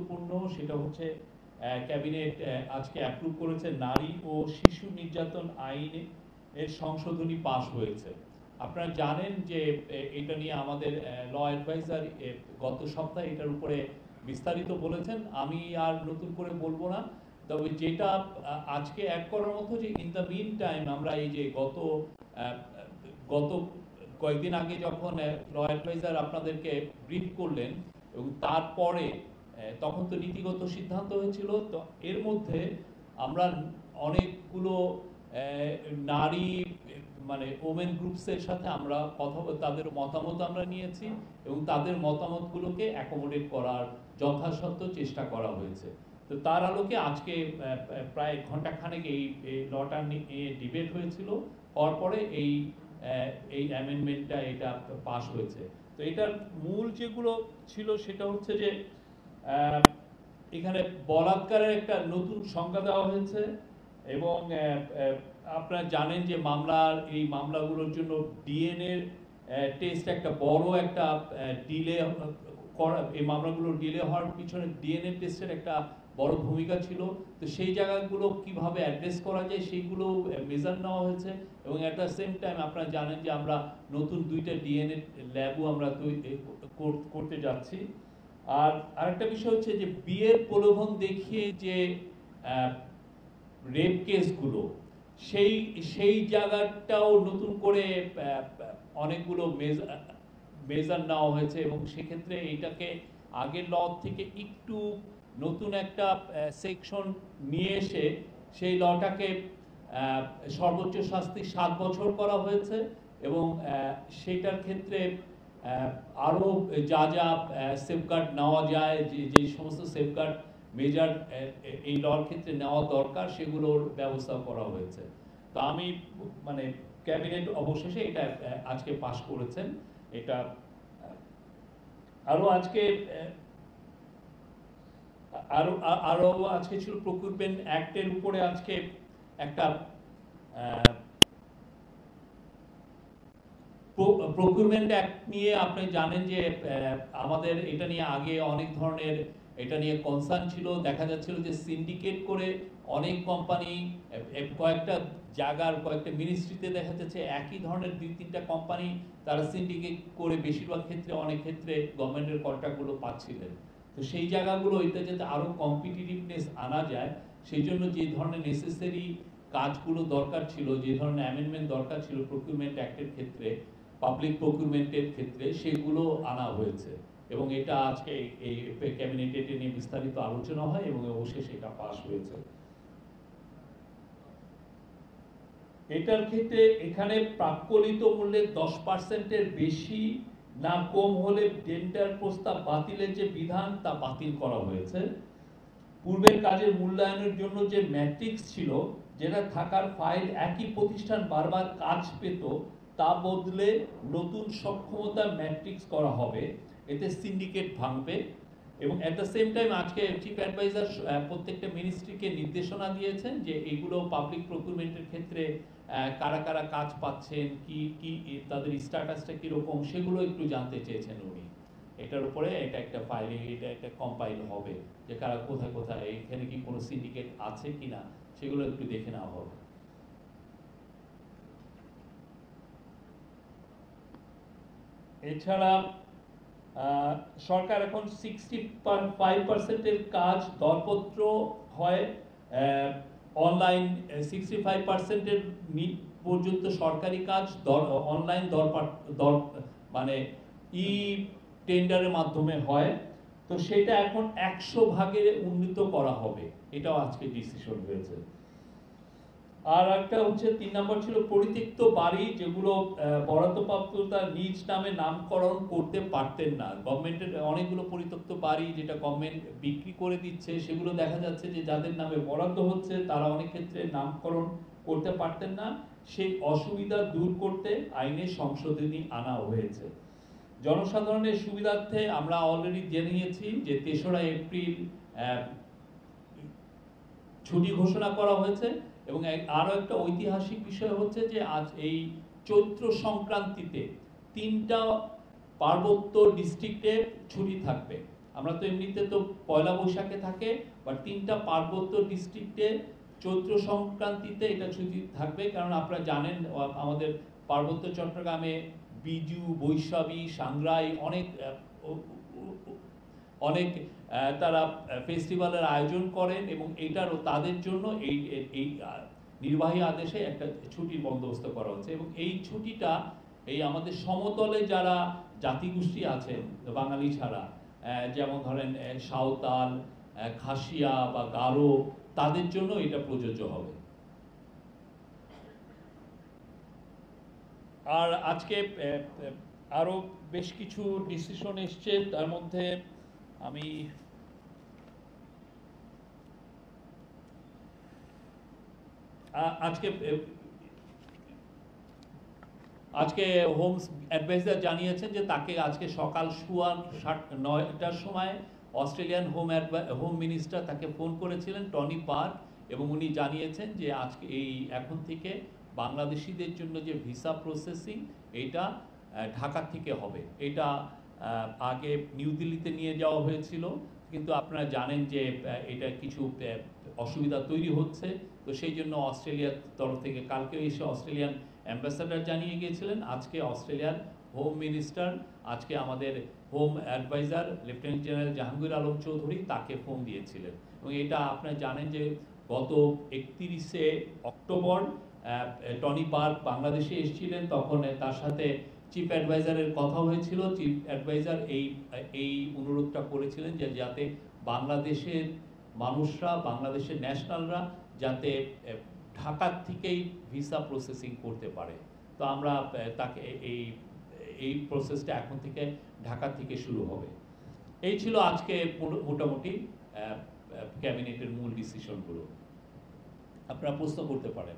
গুরুত্বপূর্ণ, সেটা হচ্ছে ক্যাবিনেট আজকে অ্যাপ্রুভ করেছে নারী ও শিশু নির্যাতন আইনে এর সংশোধনী পাশ হয়েছে। আপনারা জানেন যে এটা নিয়ে আমাদের ল অ্যাডভাইজার গত সপ্তাহে এটার উপরে বিস্তারিত বলেছেন, আমি আর নতুন করে বলবো না। তবে যেটা আজকে অ্যাড করার মতো যে ইন দ্য মিন টাইম আমরা এই যে গত কয়েকদিন আগে যখন ল অ্যাডভাইজার আপনাদেরকে ব্রিফ করলেন এবং তারপরে তখন তো নীতিগত সিদ্ধান্ত হয়েছিল, তো এর মধ্যে আমরা অনেকগুলো নারী মানে ওমেন গ্রুপসের সাথে আমরা কথা তাদের মতামত আমরা নিয়েছি এবং তাদের মতামতগুলোকে অ্যাকোমোডেট করার যথাসাধ্য চেষ্টা করা হয়েছে। তো তার আলোকে আজকে প্রায় ঘন্টাখানেক এই লটা নিয়ে ডিবেট হয়েছিল, হওয়ার পরে এই অ্যামেন্ডমেন্টটা এটা পাস হয়েছে। তো এটার মূল যেগুলো ছিল সেটা হচ্ছে যে এখানে বলাৎকারের একটা নতুন সংজ্ঞা দেওয়া হয়েছে এবং আপনারা জানেন যে এই মামলাগুলোর জন্য ডিএনএ টেস্ট একটা বড় একটা ডিলে করা, এই মামলাগুলো ডিলে হওয়ার পিছনে ডিএনএ টেস্টের একটা বড় ভূমিকা ছিল। তো সেই জায়গাগুলো কিভাবে অ্যাড্রেস করা যায় সেইগুলো মেজার নেওয়া হয়েছে এবং অ্যাট দ্য সেম টাইম আপনারা জানেন যে আমরা নতুন 2টা ডিএনএ ল্যাবও আমরা করতে যাচ্ছি। আর আরেকটা বিষয় হচ্ছে যে বিয়ের প্রলোভন দেখিয়ে যে রেপ কেসগুলো, সেই জায়গাটাও নতুন করে অনেকগুলো মেজার নেওয়া হয়েছে এবং সেক্ষেত্রে এইটাকে আগের ল থেকে একটু নতুন একটা সেকশন নিয়ে এসে সেই লটাকে সর্বোচ্চ শাস্তি 7 বছর করা হয়েছে এবং সেইটার ক্ষেত্রে আরও যা সেফগার্ড নেওয়া যায়, যে সমস্ত সেফগার্ড মেজার এই লর ক্ষেত্রে নেওয়া দরকার সেগুলোর ব্যবস্থা করা হয়েছে। তো আমি মানে ক্যাবিনেট অবশেষে এটা আজকে পাশ করেছেন। এটা আরো আজকে ছিল প্রকিউরমেন্ট অ্যাক্টের উপরে আজকে একটা প্রকিউরমেন্ট অ্যাক্ট নিয়ে আপনি জানেন যে আমাদের এটা নিয়ে আগে অনেক ধরনের এটা নিয়ে কনসার্ন ছিল। দেখা যাচ্ছিল যে সিন্ডিকেট করে অনেক কোম্পানি কয়েকটা জায়গার কয়েকটা মিনিস্ট্রিতে দেখা যাচ্ছে একই ধরনের 2-3টা কোম্পানি তারা সিন্ডিকেট করে বেশিরভাগ ক্ষেত্রে অনেক ক্ষেত্রে গভর্নমেন্টের কন্ট্রাক্টগুলো পাচ্ছিলেন। তো সেই জায়গাগুলো এটা যাতে আরো কম্পিটিটিভনেস আনা যায় সেই জন্য যে ধরনের নেসেসারি কাজগুলো দরকার ছিল, যে ধরনের অ্যামেন্ডমেন্ট দরকার ছিল প্রকিউরমেন্ট অ্যাক্টের ক্ষেত্রে, পাবলিক প্রকিউরমেন্টের ক্ষেত্রে, সেগুলো আনা হয়েছে এবং এটা আজকে এই ক্যাবিনেটে নিয়ে বিস্তারিত আলোচনা হয় এবং অবশেষে এটা পাস হয়েছে। এটার ক্ষেত্রে এখানে প্রাক্কলিত মূল্যের 10%-এর বেশি না কম হলে টেন্ডার প্রস্তাব বাতিলের যে বিধান তা বাতিল করা হয়েছে। পূর্বের কাজের মূল্যায়নের জন্য যে ম্যাট্রিক্স ছিল, যেটা থাকার ফাইল একই প্রতিষ্ঠান বারবার কাজ পেত, তা বদলে নতুন সক্ষমতা ম্যাট্রিক্স করা হবে। এতে সিন্ডিকেট ভাঙবে এবং অ্যাট দ্য সেম টাইম আজকে চিফ অ্যাডভাইজার প্রত্যেকটা মিনিস্ট্রিকে নির্দেশনা দিয়েছেন যে এইগুলো পাবলিক প্রকিউরমেন্টের ক্ষেত্রে কারা কারা কাজ পাচ্ছেন, কি তাদের স্ট্যাটাসটা কীরকম, সেগুলো একটু জানতে চেয়েছেন উনি। এটার উপরে এটা একটা ফাইল, এটা একটা কম্পাইল হবে যে কারা কোথায় কোথায় এখানে কি কোনো সিন্ডিকেট আছে কিনা সেগুলো একটু দেখে নেওয়া হবে। এছাড়া সরকার এখন 65%-এর কাজ দরপত্র হয় অনলাইন, 65%-এর পর্যন্ত সরকারি কাজ অনলাইন মানে ই টেন্ডারের মাধ্যমে হয়। তো সেটা এখন 100% উন্নীত করা হবে, এটাও আজকে ডিসিশন হয়েছে। আর একটা হচ্ছে 3 নম্বর ছিল পরিত্যক্ত বাড়ি, যেগুলো বরাদ্দপ্রাপ্তরা নিজ নামে নামকরণ করতে পারতেন না। গভর্নমেন্টের অনেকগুলো পরিত্যক্ত বাড়ি যেটা গভর্নমেন্ট বিক্রি করে দিচ্ছে, সেগুলো দেখা যাচ্ছে যে যাদের নামে বরাদ্দ হচ্ছে তারা অনেক ক্ষেত্রে নামকরণ করতে পারতেন না। সেই অসুবিধা দূর করতে আইনে সংশোধনী আনা হয়েছে। জনসাধারণের সুবিধার্থে আমরা অলরেডি জেনে নিয়েছি যে 3রা এপ্রিল ছুটি ঘোষণা করা হয়েছে এবং আরো একটা ঐতিহাসিক বিষয় হচ্ছে যে আজ এই চৈত্র সংক্রান্তিতে 3টা পার্বত্য ডিস্ট্রিক্টে ছুটি থাকবে। আমরা তো এমনিতে তো পয়লা বৈশাখে থাকে, বা 3টা পার্বত্য ডিস্ট্রিক্টে চৈত্র সংক্রান্তিতে এটা ছুটি থাকবে। কারণ আপনারা জানেন আমাদের পার্বত্য চট্টগ্রামে বিজু, বৈশাখী, সাংগ্রাই অনেক অনেক তারা ফেস্টিভ্যালের আয়োজন করেন, এবং এইটারও তাদের জন্য এই নির্বাহী আদেশে একটা ছুটির বন্দোবস্ত করা হচ্ছে। এবং এই ছুটিটা এই আমাদের সমতলে যারা জাতিগোষ্ঠী আছেন বাঙালি ছাড়া, যেমন ধরেন সাঁওতাল, খাসিয়া বা গারো, তাদের জন্য এটা প্রযোজ্য হবে। আর আজকে আরো বেশ কিছু ডিসিশন এসছে, তার মধ্যে আমি আজকে হোম অ্যাডভাইজার জানিয়েছেন যে তাকে আজকে সকাল 9টার সময় অস্ট্রেলিয়ান হোম মিনিস্টার তাকে ফোন করেছিলেন, টনি পার্ক, এবং উনি জানিয়েছেন যে আজকে এখন থেকে বাংলাদেশিদের জন্য যে ভিসা প্রসেসিং এটা ঢাকা থেকে হবে। এটা আগে নিউ দিল্লিতে নিয়ে যাওয়া হয়েছিল, কিন্তু আপনারা জানেন যে এটা কিছু অসুবিধা তৈরি হচ্ছে। তো সেই জন্য অস্ট্রেলিয়ার তরফ থেকে কালকে এসে অস্ট্রেলিয়ান অ্যাম্বাসাডার জানিয়ে গিয়েছিলেন, আজকে অস্ট্রেলিয়ার হোম মিনিস্টার, আজকে আমাদের home adviser lieutenant general Jahangir Alam Chowdhury তাকে ফোন দিয়েছিলেন। এবং এটা আপনারা জানেন যে গত 31শে অক্টোবর টনি পার্ক বাংলাদেশে এসেছিলেন, তখন তার সাথে চিফ অ্যাডভাইজারের কথা হয়েছিল। চিফ অ্যাডভাইজার এই অনুরোধটা করেছিলেন যে যাতে বাংলাদেশের মানুষরা, বাংলাদেশের ন্যাশনালরা যাতে ঢাকার থেকেই ভিসা প্রসেসিং করতে পারে। তো আমরা তাকে এই প্রসেসটা এখন থেকে ঢাকা থেকে শুরু হবে। এই ছিল আজকে মোটামুটি ক্যাবিনেটের মূল ডিসিশনগুলো। আপনারা প্রশ্ন করতে পারেন।